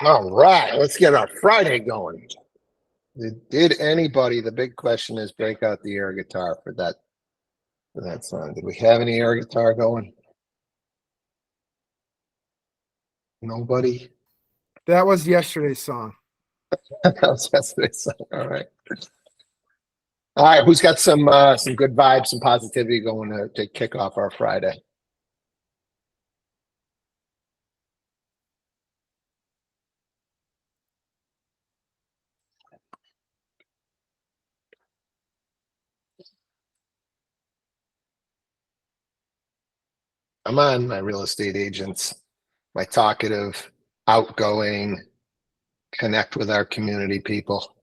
All right, let's get our Friday going. Did anybody, the big question is, break out the air guitar for that song? Did we have any air guitar going? Nobody? That was yesterday's song. That was yesterday's song. All right. All right, who's got some good vibes, some positivity going to kick off our Friday? Come on, my real estate agents, my talkative, outgoing, connect with our community people.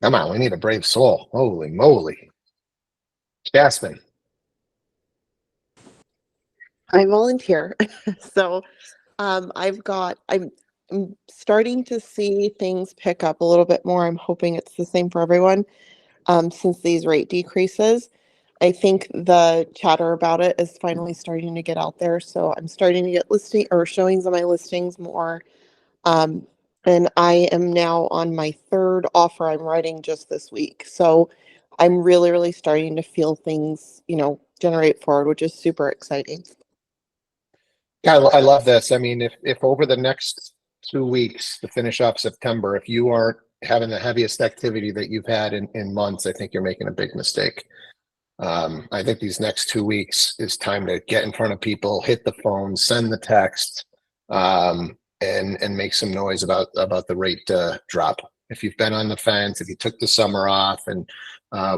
Come on, we need a brave soul. Holy moly. Jasmine. I volunteer. So I'm starting to see things pick up a little bit more. I'm hoping it's the same for everyone. Since these rate decreases, I think the chatter about it is finally starting to get out there. So I'm starting to get listing or showings of my listings more. And I am now on my third offer I'm writing just this week. So I'm really, really starting to feel things, generate forward, which is super exciting. Yeah, I love this. I mean, if over the next 2 weeks to finish off September, if you aren't having the heaviest activity that you've had in months, I think you're making a big mistake. I think these next 2 weeks is time to get in front of people, hit the phone, send the text, and make some noise about the rate drop. If you've been on the fence, if you took the summer off, and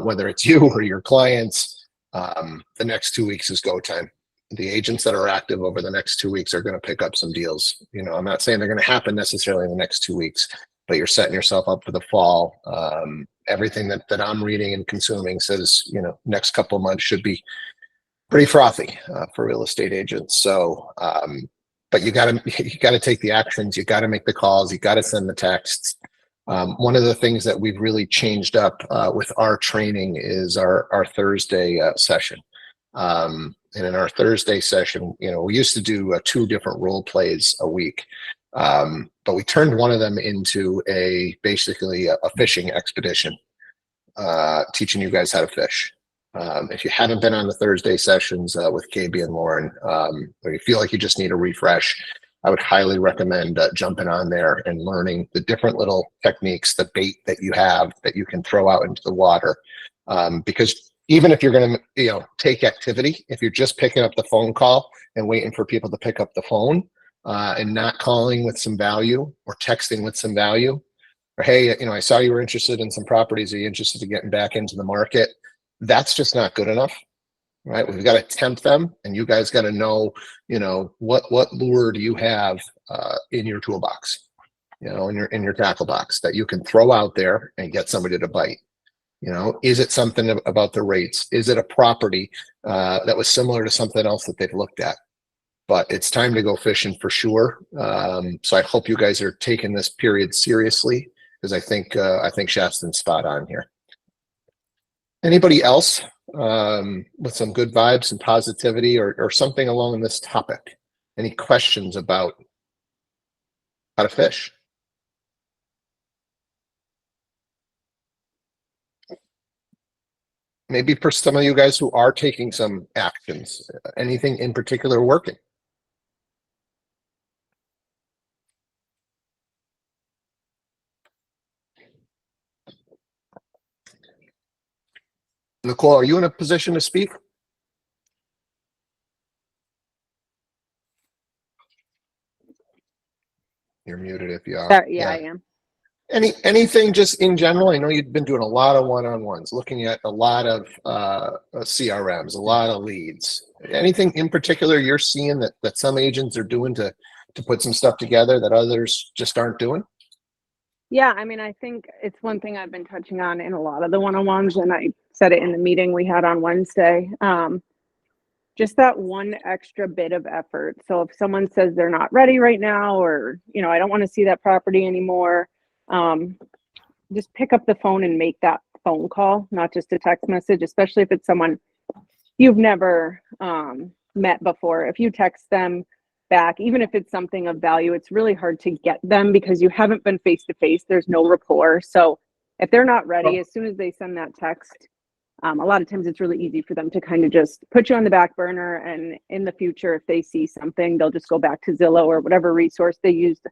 whether it's you or your clients, the next 2 weeks is go time. The agents that are active over the next 2 weeks are going to pick up some deals. I'm not saying they're going to happen necessarily in the next 2 weeks, but you're setting yourself up for the fall. Everything that I'm reading and consuming says, next couple of months should be pretty frothy for real estate agents. So, but you gotta take the actions. You got to make the calls. You got to send the texts. One of the things that we've really changed up with our training is our Thursday session. And in our Thursday session, we used to do 2 different role plays a week. But we turned one of them into basically a fishing expedition, teaching you guys how to fish. If you haven't been on the Thursday sessions with KB and Lauren, or you feel like you just need a refresh, I would highly recommend jumping on there and learning the different little techniques, the bait that you have that you can throw out into the water. Because even if you're going to, take activity, if you're just picking up the phone call and waiting for people to pick up the phone, and not calling with some value or texting with some value, or, hey, I saw you were interested in some properties. Are you interested in getting back into the market? That's just not good enough, right? We've got to tempt them, and you guys got to know, what lure do you have in your toolbox, in your tackle box that you can throw out there and get somebody to bite. Is it something about the rates? Is it a property that was similar to something else that they've looked at? But it's time to go fishing for sure. So I hope you guys are taking this period seriously, because I think Shaston's spot on here. Anybody else with some good vibes and positivity or something along this topic? Any questions about how to fish? Maybe for some of you guys who are taking some actions, anything in particular working? Nicole, are you in a position to speak? You're muted if you are. Yeah, I am. Anything just in general? I know you've been doing a lot of one-on-ones, looking at a lot of CRMs, a lot of leads. Anything in particular you're seeing that some agents are doing to put some stuff together that others just aren't doing? Yeah, I mean, I think it's one thing I've been touching on in a lot of the one-on-ones, and I said it in the meeting we had on Wednesday. Just that one extra bit of effort. So if someone says they're not ready right now, or, I don't want to see that property anymore, just pick up the phone and make that phone call, not just a text message, especially if it's someone you've never met before. If you text them back, even if it's something of value, it's really hard to get them because you haven't been face to face. There's no rapport. So if they're not ready, as soon as they send that text, a lot of times it's really easy for them to kind of just put you on the back burner. And in the future, if they see something, they'll just go back to Zillow or whatever resource they used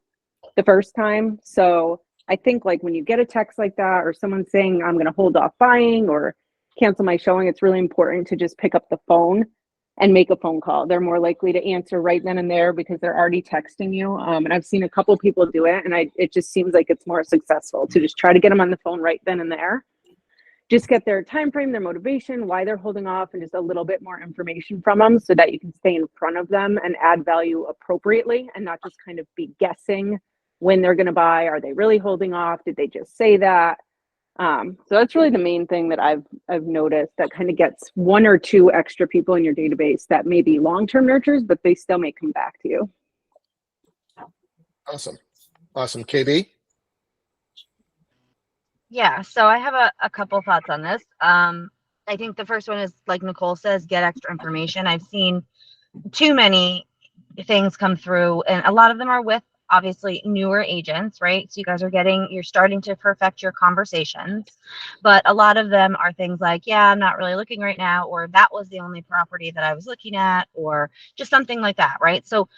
the first time. So I think like when you get a text like that, or someone saying, I'm going to hold off buying or cancel my showing, it's really important to just pick up the phone and make a phone call. They're more likely to answer right then and there because they're already texting you. And I've seen a couple people do it, and it just seems like it's more successful to just try to get them on the phone right then and there. Just get their time frame, their motivation, why they're holding off, and just a little bit more information from them so that you can stay in front of them and add value appropriately and not just kind of be guessing when they're going to buy. Are they really holding off? Did they just say that? So that's really the main thing that I've noticed that kind of gets one or two extra people in your database that may be long-term nurtures, but they still may come back to you. Awesome. Awesome. KB? Yeah, so I have a couple thoughts on this. I think the first one is, like Nicole says, get extra information. I've seen too many things come through, and a lot of them are with obviously newer agents, right? So you guys you're starting to perfect your conversations, but a lot of them are things like, yeah, I'm not really looking right now, or that was the only property that I was looking at, or just something like that, right? So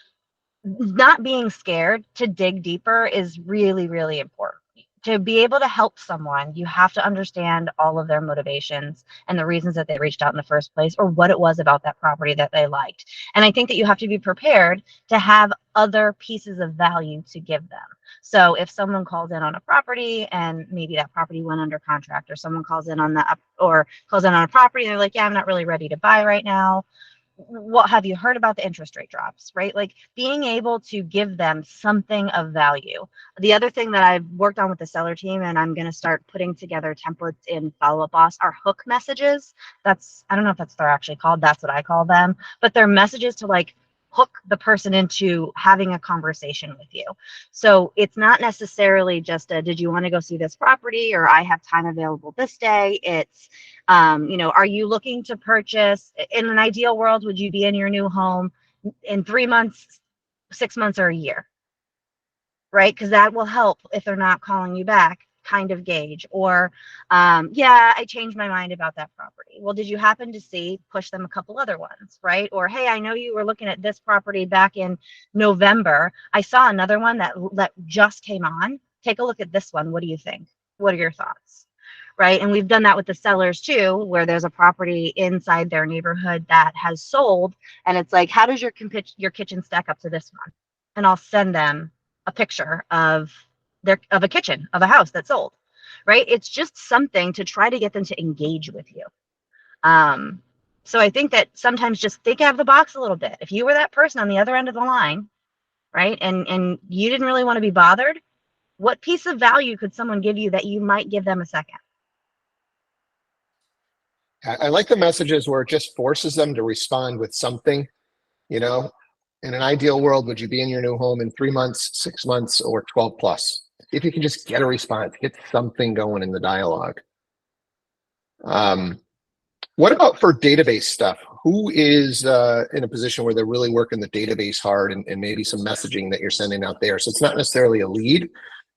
not being scared to dig deeper is really, really important. To be able to help someone, you have to understand all of their motivations and the reasons that they reached out in the first place, or what it was about that property that they liked. And I think that you have to be prepared to have other pieces of value to give them. So if someone calls in on a property and maybe that property went under contract, or someone calls in on a property and they're like, yeah, I'm not really ready to buy right now. What have you heard about the interest rate drops, right? Like being able to give them something of value. The other thing that I've worked on with the seller team, and I'm going to start putting together templates in Follow Up Boss, are hook messages. I don't know if that's what they're actually called. That's what I call them, but they're messages to like hook the person into having a conversation with you. So it's not necessarily just did you want to go see this property, or I have time available this day. It's, are you looking to purchase? In an ideal world, would you be in your new home in 3 months, 6 months, or a year? Right? Because that will help if they're not calling you back, kind of gauge. Or, yeah, I changed my mind about that property. Well, did you happen to push them a couple other ones, right? Or, hey, I know you were looking at this property back in November. I saw another one that just came on. Take a look at this one. What do you think? What are your thoughts? Right? And we've done that with the sellers too, where there's a property inside their neighborhood that has sold, and it's like, how does your kitchen stack up to this one? And I'll send them a picture of a kitchen of a house that sold, right? It's just something to try to get them to engage with you. So I think that sometimes just think out of the box a little bit. If you were that person on the other end of the line, right, and you didn't really want to be bothered, what piece of value could someone give you that you might give them a second? I like the messages where it just forces them to respond with something, in an ideal world, would you be in your new home in 3 months, 6 months, or 12 plus? If you can just get a response, get something going in the dialogue. What about for database stuff? Who is in a position where they're really working the database hard, and maybe some messaging that you're sending out there? So it's not necessarily a lead,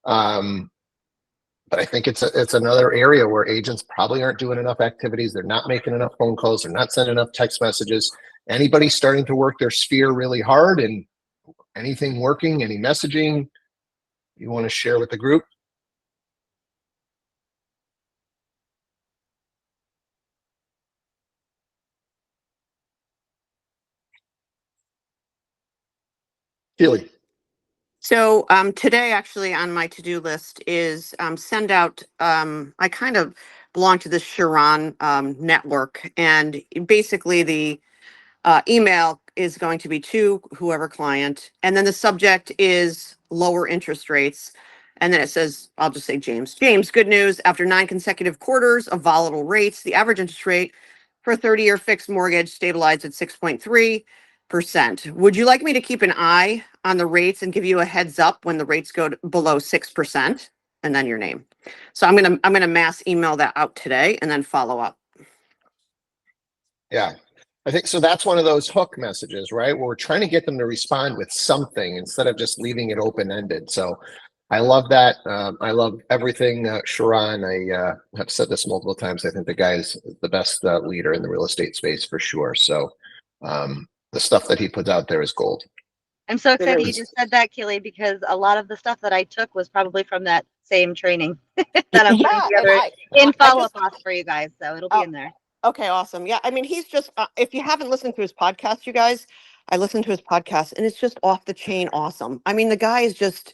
but I think it's another area where agents probably aren't doing enough activities. They're not making enough phone calls. They're not sending enough text messages. Anybody starting to work their sphere really hard, and anything working, any messaging you want to share with the group? Keely. So today, actually, on my to-do list is send out. I kind of belong to the Chiron network, and basically the email is going to be to whoever client, and then the subject is lower interest rates, and then it says, I'll just say James. James, good news. After 9 consecutive quarters of volatile rates, the average interest rate for a 30-year fixed mortgage stabilized at 6.3%. Would you like me to keep an eye on the rates and give you a heads up when the rates go below 6%? And then your name. So I'm gonna mass email that out today and then follow up. Yeah. I think so. That's one of those hook messages, right? Where we're trying to get them to respond with something instead of just leaving it open ended. So I love that. I love everything. Sharon, I have said this multiple times. I think the guy is the best leader in the real estate space for sure. So the stuff that he puts out there is gold. I'm so excited you is. just said that, Keely, because a lot of the stuff that I took was probably from that same training that I'm putting Yeah, and together in I follow-up just boss for you guys. So it'll be oh, in there. okay, awesome. Yeah, I mean, he's just if you haven't listened to his podcast, you guys, I listened to his podcast and it's just off the chain awesome. I mean, the guy is just,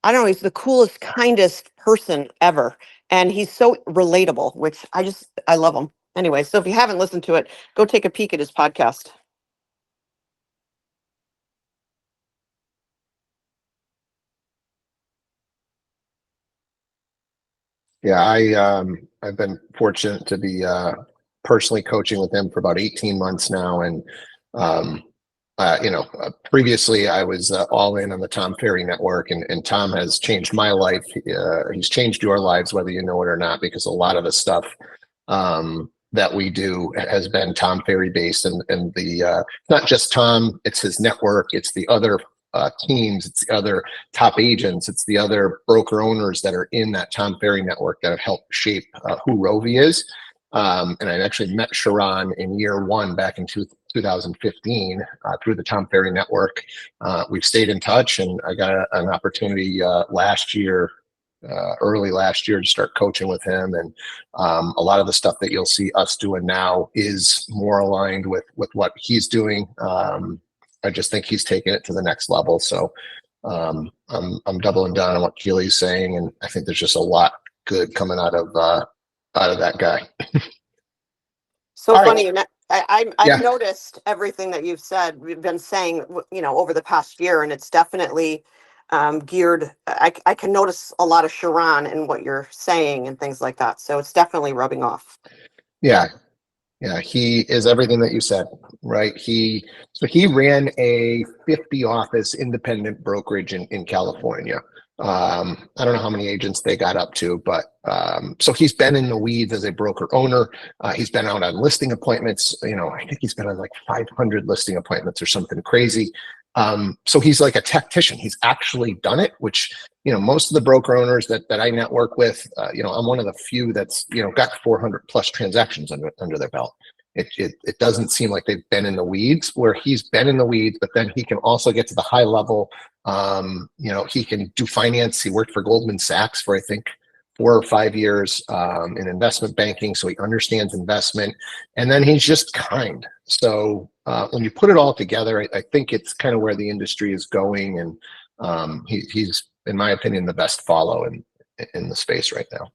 I don't know, he's the coolest, kindest person ever. And he's so relatable, which I love him. Anyway, so if you haven't listened to it, go take a peek at his podcast. Yeah, I've been fortunate to be personally coaching with him for about 18 months now, and previously I was all in on the Tom Ferry Network, and Tom has changed my life. He's changed your lives, whether you know it or not, because a lot of the stuff that we do has been Tom Ferry based, and the not just Tom, it's his network, it's the other teams, it's the other top agents, it's the other broker owners that are in that Tom Ferry network that have helped shape who Rovi is. And I actually met Sharon in year one back in 2015 through the Tom Ferry network. We've stayed in touch, and I got an opportunity early last year to start coaching with him. And a lot of the stuff that you'll see us doing now is more aligned with what he's doing. I just think he's taking it to the next level. So I'm doubling down on what Keely's saying, and I think there's just a lot good coming out of that guy. So All right. funny. I've Yeah. noticed everything that you've said, we've been saying, over the past year, and it's definitely geared. I can notice a lot of Sharon in what you're saying and things like that. So it's definitely rubbing off. Yeah. Yeah, he is everything that you said, right? He ran a 50 office independent brokerage in California. I don't know how many agents they got up to, but so he's been in the weeds as a broker owner. He's been out on listing appointments. I think he's been on like 500 listing appointments or something crazy. So he's like a tactician. He's actually done it, which most of the broker owners that I network with, I'm one of the few that's got 400 plus transactions under their belt. It doesn't seem like they've been in the weeds, where he's been in the weeds, but then he can also get to the high level. He can do finance. He worked for Goldman Sachs for I think 4 or 5 years in investment banking, so he understands investment. And then he's just kind. So when you put it all together, I think it's kind of where the industry is going, and he's, in my opinion, the best follow in the space right now.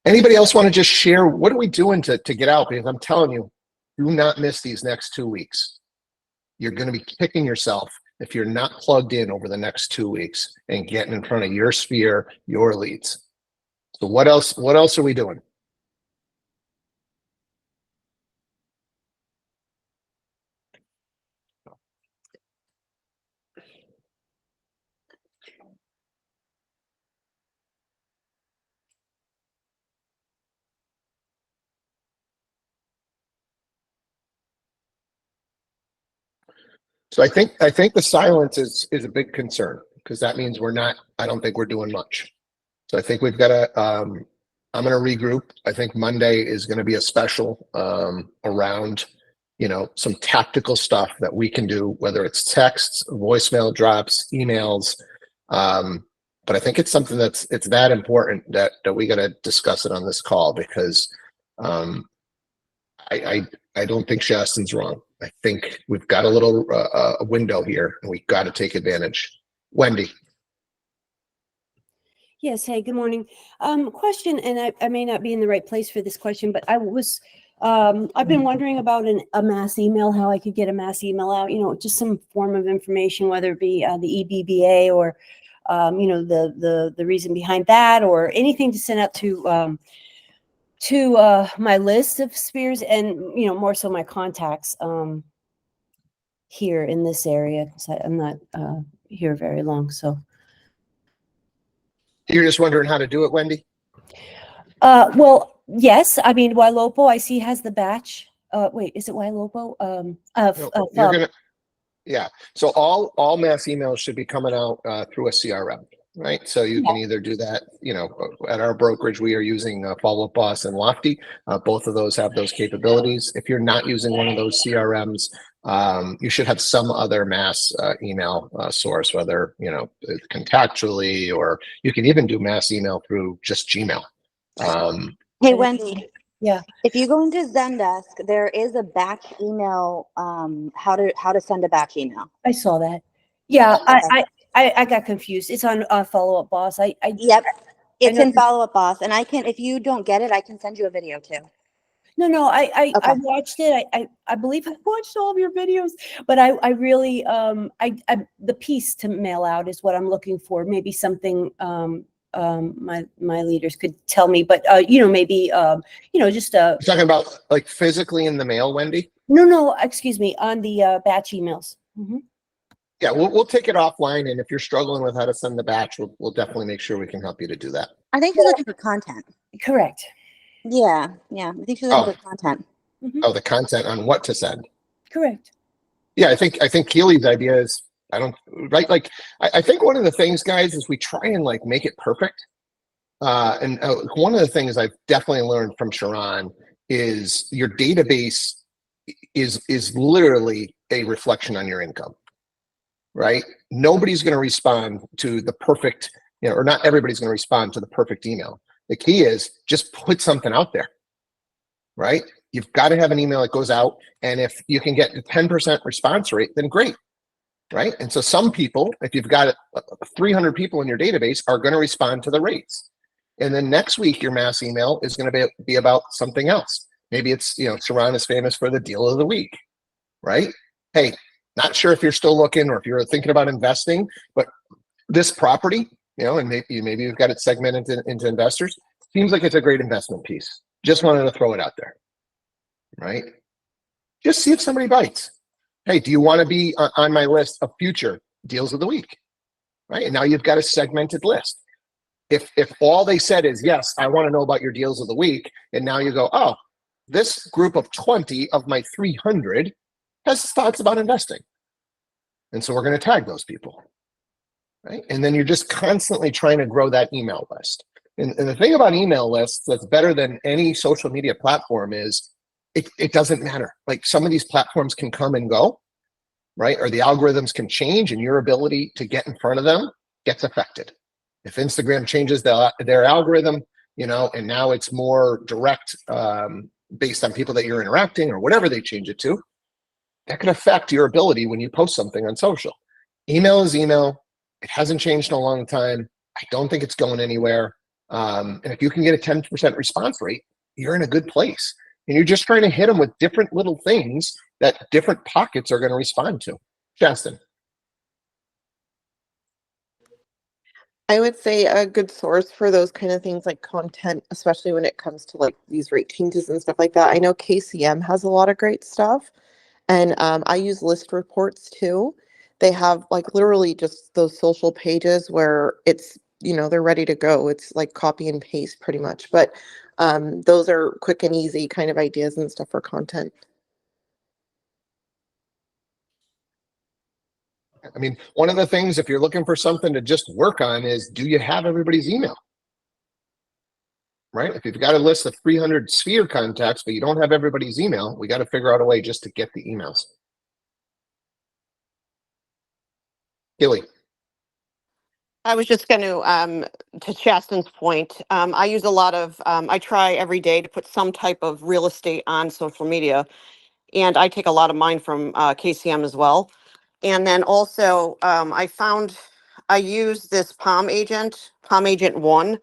Anybody else want to just share what are we doing to get out? Because I'm telling you, do not miss these next 2 weeks. You're going to be kicking yourself if you're not plugged in over the next 2 weeks and getting in front of your sphere, your leads. So what else are we doing? So I think the silence is a big concern, because that means I don't think we're doing much. So I think we've got to, I'm going to regroup. I think Monday is going to be a special around, some tactical stuff that we can do, whether it's texts, voicemail drops, emails. But I think it's something it's that important that we got to discuss it on this call, because I don't think Shaston's wrong. I think we've got a little a window here, and we got to take advantage. Wendy. Yes. Hey, good morning. Question, and I may not be in the right place for this question, but I've been wondering about a mass email, how I could get a mass email out, just some form of information, whether it be the EBBA or, the reason behind that, or anything to send out to my list of spheres, and, more so my contacts here in this area, because I'm not here very long. So. You're just wondering how to do it, Wendy? Well, yes. I mean, Ylopo, I see has the batch. Wait, is it Ylopo? No, you're gonna, yeah. So all mass emails should be coming out through a CRM, right? So you can either do that, at our brokerage, we are using Follow Up Boss and Lofty. Both of those have those capabilities. If you're not using one of those CRMs, you should have some other mass email source, whether, contractually, or you can even do mass email through just Gmail. Hey, Wendy. Yeah. If you go into Zendesk, there is a batch email, how to send a batch email. I saw that. Yeah, Okay. I got confused. It's on Follow Up Boss. Yep. It's know in that- Follow Up Boss, and if you don't get it, I can send you a video too. No, I Okay. watched it. I believe I watched all of your videos, but I really the piece to mail out is what I'm looking for. Maybe something my leaders could tell me, but maybe just You're talking about like physically in the mail, Wendy? no, excuse me, on the batch emails. Mhm. Yeah, we'll take it offline, and if you're struggling with how to send the batch, we'll definitely make sure we can help you to do that. I think she's looking for content. Correct. Yeah. I think she's looking Oh. for content. Oh, the content on what to send. Correct. Yeah, I think Keely's idea is Like I think one of the things, guys, is we try and like make it perfect. And one of the things I've definitely learned from Sharon is your database is literally a reflection on your income, right? Nobody's going to respond to the perfect, or not everybody's going to respond to the perfect email. The key is just put something out there, right? You've got to have an email that goes out, and if you can get a 10% response rate, then great, right? And so some people, if you've got 300 people in your database, are going to respond to the rates. And then next week, your mass email is going to be about something else. Maybe it's, Sharon is famous for the deal of the week, right? Hey, not sure if you're still looking or if you're thinking about investing, but this property, and maybe you've got it segmented into investors, seems like it's a great investment piece. Just wanted to throw it out there, right? Just see if somebody bites. Hey, do you want to be on my list of future deals of the week? Right? And now you've got a segmented list. If all they said is, yes, I want to know about your deals of the week, and now you go, oh, this group of 20 of my 300 has thoughts about investing. And so we're going to tag those people. Right? And then you're just constantly trying to grow that email list. And the thing about email lists that's better than any social media platform is it doesn't matter. Like some of these platforms can come and go, right? Or the algorithms can change, and your ability to get in front of them gets affected. If Instagram changes their algorithm, and now it's more direct based on people that you're interacting or whatever they change it to, that could affect your ability when you post something on social. Email is email. It hasn't changed in a long time. I don't think it's going anywhere. And if you can get a 10% response rate, you're in a good place. And you're just trying to hit them with different little things that different pockets are going to respond to. Justin. I would say a good source for those kind of things like content, especially when it comes to like these rate changes and stuff like that. I know KCM has a lot of great stuff, and I use list reports too. They have like literally just those social pages where it's, they're ready to go. It's like copy and paste pretty much, but those are quick and easy kind of ideas and stuff for content. I mean, one of the things, if you're looking for something to just work on, is do you have everybody's email? Right? If you've got a list of 300 sphere contacts, but you don't have everybody's email, we got to figure out a way just to get the emails. Gilly. I was just going to Chasten's point. I use a lot of, I try every day to put some type of real estate on social media, and I take a lot of mine from KCM as well. And then also, I use this Palm Agent 1,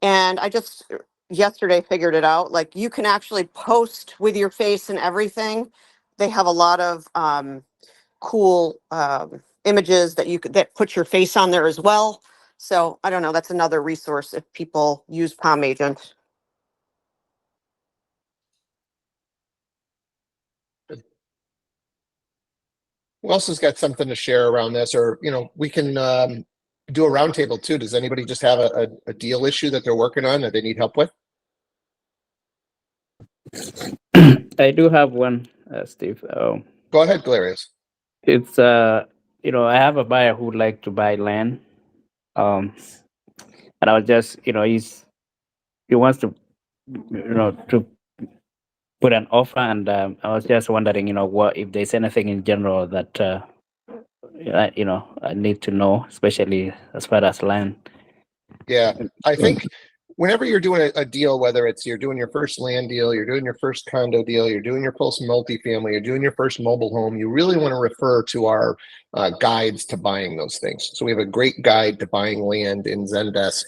and I just yesterday figured it out. Like you can actually post with your face and everything. They have a lot of cool images that put your face on there as well. So I don't know. That's another resource if people use Palm Agent. Who else has got something to share around this? Or, we can do a roundtable too. Does anybody just have a deal issue that they're working on that they need help with? I do have one, Steve. Go ahead, Glorious. It's I have a buyer who would like to buy land. Um, and I was just, he wants to, to put an offer, and I was just wondering, what if there's anything in general that I need to know, especially as far as land. Yeah, I think whenever you're doing a deal, whether it's you're doing your first land deal, you're doing your first condo deal, you're doing your first multifamily, you're doing your first mobile home, you really want to refer to our guides to buying those things. So we have a great guide to buying land in Zendesk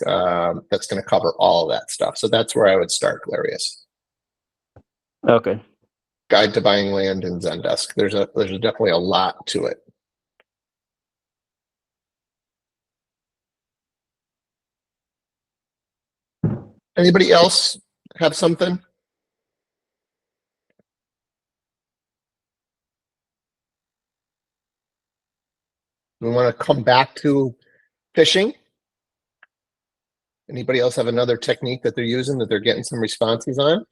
that's going to cover all of that stuff. So that's where I would start, Glorious. Okay. Guide to buying land in Zendesk. There's definitely a lot to it. Anybody else have something? We want to come back to fishing. Anybody else have another technique that they're using that they're getting some responses on?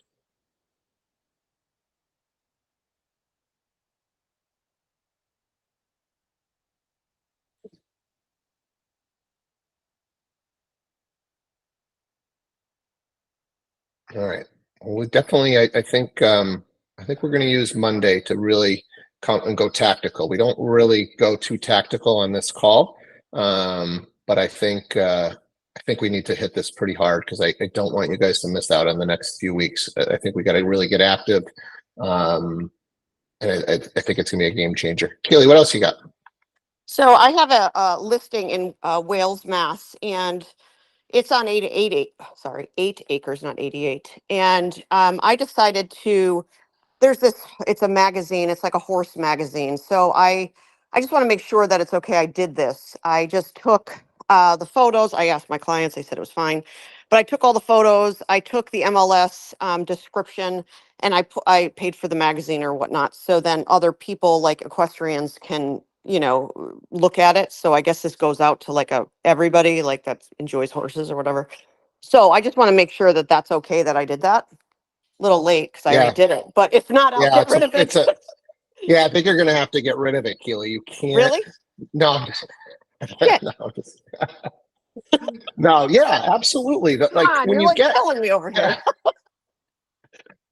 All right. Well, we definitely, I think we're going to use Monday to really come and go tactical. We don't really go too tactical on this call, but I think we need to hit this pretty hard because I don't want you guys to miss out on the next few weeks. I think we got to really get active, and I think it's going to be a game changer. Keely, what else you got? So I have a listing in Wales, Mass, and it's on 8 acres, not 88. And I decided it's a magazine. It's like a horse magazine. So I just want to make sure that it's okay. I did this. I just took the photos. I asked my clients. They said it was fine. But I took all the photos. I took the MLS description, and I paid for the magazine or whatnot. So then other people like equestrians can, look at it. So I guess this goes out to like everybody like that enjoys horses or whatever. So I just want to make sure that that's okay that I did that. Little late because I Yeah. already did it, but if not, I'll Yeah, get rid of it. yeah, I think you're going to have to get rid of it, Keely. You can't. Really? No, I'm just, Shit. no, yeah, absolutely. Come Like on, when you're you like get killing me over here.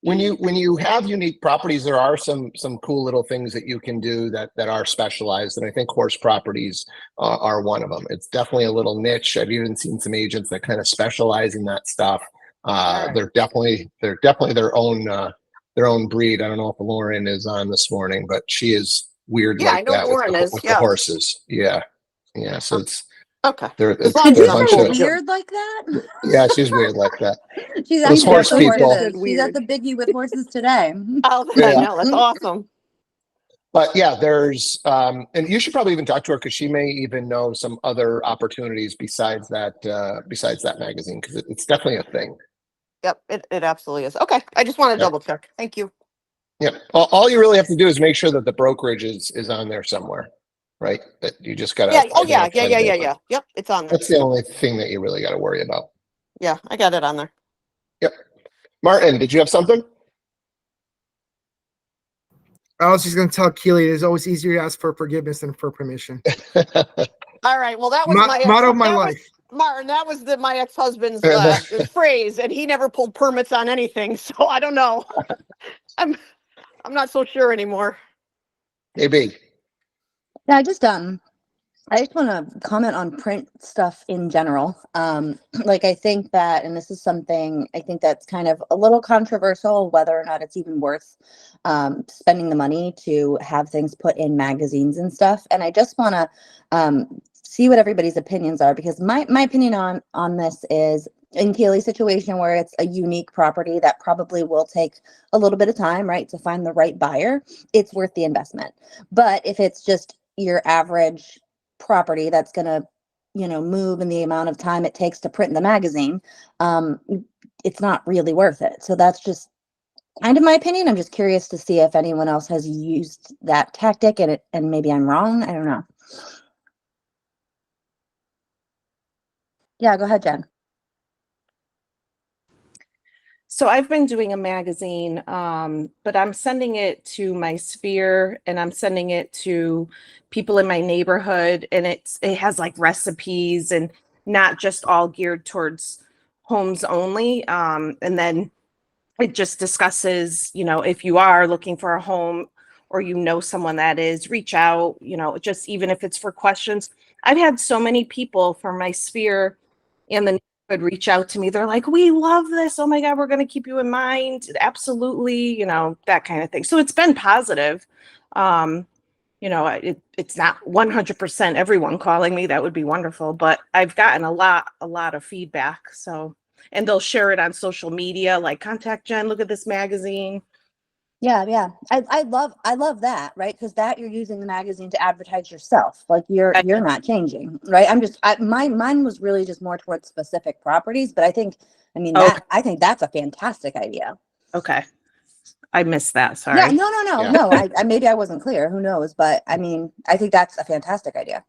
when you have unique properties, there are some cool little things that you can do that are specialized, and I think horse properties are one of them. It's definitely a little niche. I've even seen some agents that kind of specialize in that stuff. They're definitely their own breed. I don't know if Lauren is on this morning, but she is weird Yeah, I like know that Lauren is. with the Yeah. horses. Yeah. So it's Okay. they're As long as they're it's a bunch cool, of Jim. Weird like that? yeah. She's weird like that. She's Those actually horse at the people. horses. She's at Weird. the biggie with horses today. Oh, I Yeah. know. That's awesome. But yeah, there's and you should probably even talk to her because she may even know some other opportunities besides that magazine because it's definitely a thing. Yep, it absolutely is. Okay, I just want to Yep. double check. Thank you. Yeah. All you really have to do is make sure that the brokerage is on there somewhere, right? That you just gotta. Yeah. Oh, yeah. identify the brokerage. Yeah. Yep, it's on there. That's the only thing that you really got to worry about. Yeah, I got it on there. Yep. Martin, did you have something? I was just going to tell Keely it's always easier to ask for forgiveness than for permission. All right. Well, that was my Motto of my that was- life. Martin, that was my ex-husband's phrase, and he never pulled permits on anything, so I don't know. I'm not so sure anymore. Maybe. Yeah, I just want to comment on print stuff in general. Like I think that, and this is something I think that's kind of a little controversial, whether or not it's even worth spending the money to have things put in magazines and stuff. And I just want to see what everybody's opinions are, because my opinion on this is, in Keely's situation where it's a unique property that probably will take a little bit of time, right, to find the right buyer, it's worth the investment. But if it's just your average property that's going to move in the amount of time it takes to print in the magazine, it's not really worth it. So that's just kind of my opinion. I'm just curious to see if anyone else has used that tactic, and maybe I'm wrong. I don't know. Yeah, go ahead, Jen. So I've been doing a magazine, but I'm sending it to my sphere and I'm sending it to people in my neighborhood, and it has like recipes and not just all geared towards homes only. And then it just discusses, if you are looking for a home or someone that is, reach out, just even if it's for questions. I've had so many people from my sphere and the neighborhood reach out to me. They're like, we love this. Oh my God, we're going to keep you in mind. Absolutely. That kind of thing. So it's been positive. It's not 100% everyone calling me. That would be wonderful, but I've gotten a lot of feedback. So, and they'll share it on social media, like contact Jen, look at this magazine. Yeah. I love that, right? Because that you're using the magazine to advertise yourself. Like you're not changing, right? Mine was really just more towards specific properties, but I think that's a fantastic idea. Okay. I missed that. Yeah, Sorry. no. I maybe I wasn't clear. Who knows? But I think that's a fantastic idea.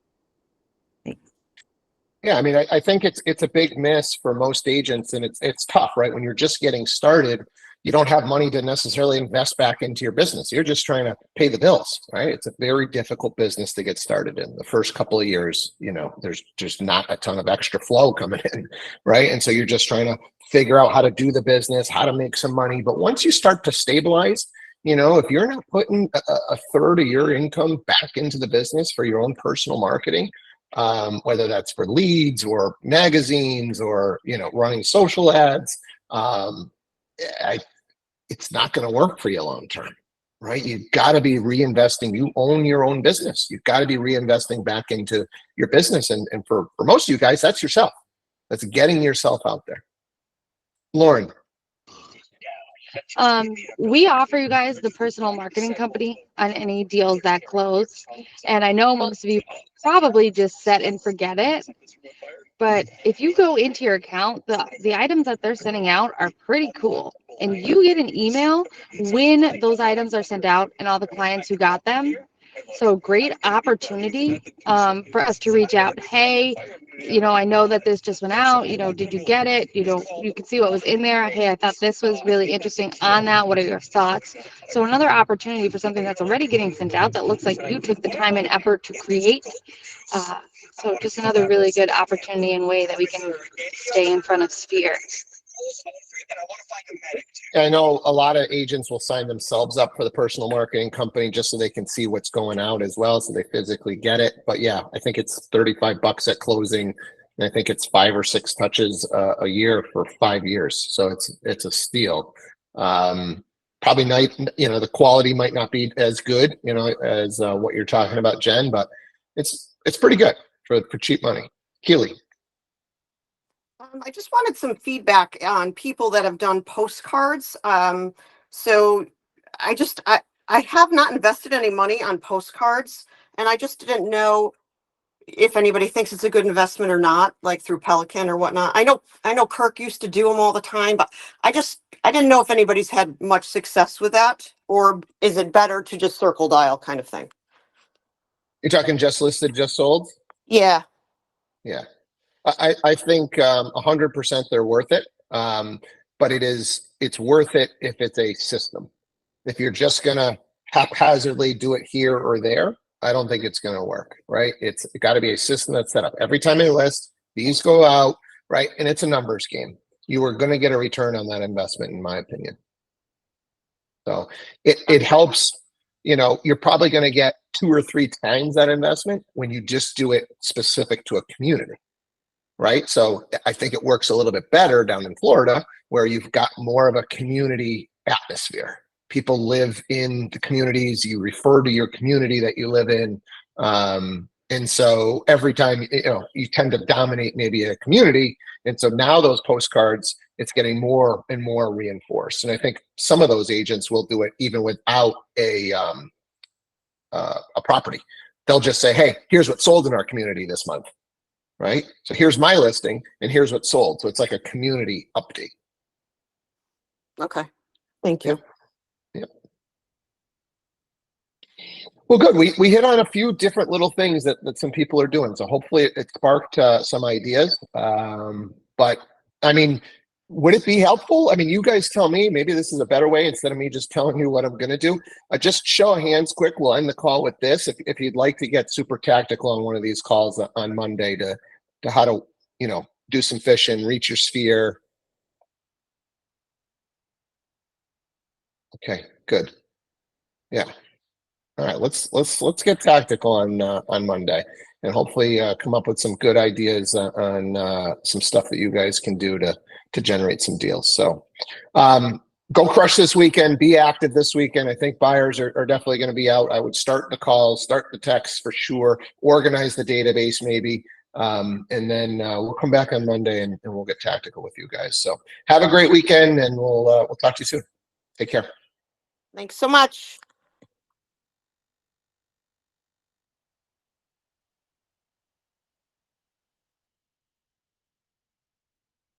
Yeah, I think it's a big miss for most agents, and it's tough, right? When you're just getting started, you don't have money to necessarily invest back into your business. You're just trying to pay the bills, right? It's a very difficult business to get started in. The first couple of years, there's just not a ton of extra flow coming in, right? And so you're just trying to figure out how to do the business, how to make some money. But once you start to stabilize, if you're not putting a third of your income back into the business for your own personal marketing, whether that's for leads or magazines or running social ads, it's not going to work for you long term, right? You've got to be reinvesting. You own your own business. You've got to be reinvesting back into your business, and for most of you guys, that's yourself. That's getting yourself out there. Lauren. We offer you guys the personal marketing company on any deals that close. And I know most of you probably just set and forget it. But if you go into your account, the items that they're sending out are pretty cool. And you get an email when those items are sent out and all the clients who got them. So great opportunity for us to reach out. Hey, I know that this just went out. Did you get it? You can see what was in there. Hey, I thought this was really interesting on that. What are your thoughts? So another opportunity for something that's already getting sent out that looks like you took the time and effort to create. So just another really good opportunity and way that we can stay in front of Sphere. I know a lot of agents will sign themselves up for the personal marketing company just so they can see what's going out as well, so they physically get it. But yeah, I think it's $35 at closing, and I think it's 5 or 6 touches a year for 5 years. So it's a steal. Probably not, the quality might not be as good, as what you're talking about, Jen, but it's pretty good for cheap money. Keely. I just wanted some feedback on people that have done postcards. So I have not invested any money on postcards, and I just didn't know if anybody thinks it's a good investment or not, like through Pelican or whatnot. I know Kirk used to do them all the time, but I didn't know if anybody's had much success with that, or is it better to just circle dial kind of thing? You're talking just listed, just sold? Yeah. Yeah. I think 100% they're worth it. But it's worth it if it's a system. If you're just gonna haphazardly do it here or there, I don't think it's gonna work, right? It's got to be a system that's set up. Every time they list, these go out, right? And it's a numbers game. You are gonna get a return on that investment, in my opinion. So it helps. You're probably gonna get 2 or 3 times that investment when you just do it specific to a community. Right. So I think it works a little bit better down in Florida, where you've got more of a community atmosphere. People live in the communities, you refer to your community that you live in. And so every time, you tend to dominate maybe a community. And so now those postcards, it's getting more and more reinforced. And I think some of those agents will do it even without a property. They'll just say, hey, here's what sold in our community this month. Right? So here's my listing and here's what's sold. So it's like a community update. Okay. Thank you. Yep. Well, good. We hit on a few different little things that some people are doing. So hopefully it sparked some ideas. But I mean, would it be helpful? I mean, you guys tell me, maybe this is a better way instead of me just telling you what I'm going to do. Just show of hands quick. We'll end the call with this. If you'd like to get super tactical on one of these calls on Monday to how to, you know, do some fishing, reach your sphere. Okay, good. Yeah. All right, let's get tactical on Monday, and hopefully come up with some good ideas on some stuff that you guys can do to generate some deals. So go crush this weekend. Be active this weekend. I think buyers are definitely going to be out. I would start the calls, start the texts for sure. Organize the database maybe, and then we'll come back on Monday and we'll get tactical with you guys. So have a great weekend, and we'll talk to you soon. Take care. Thanks so much.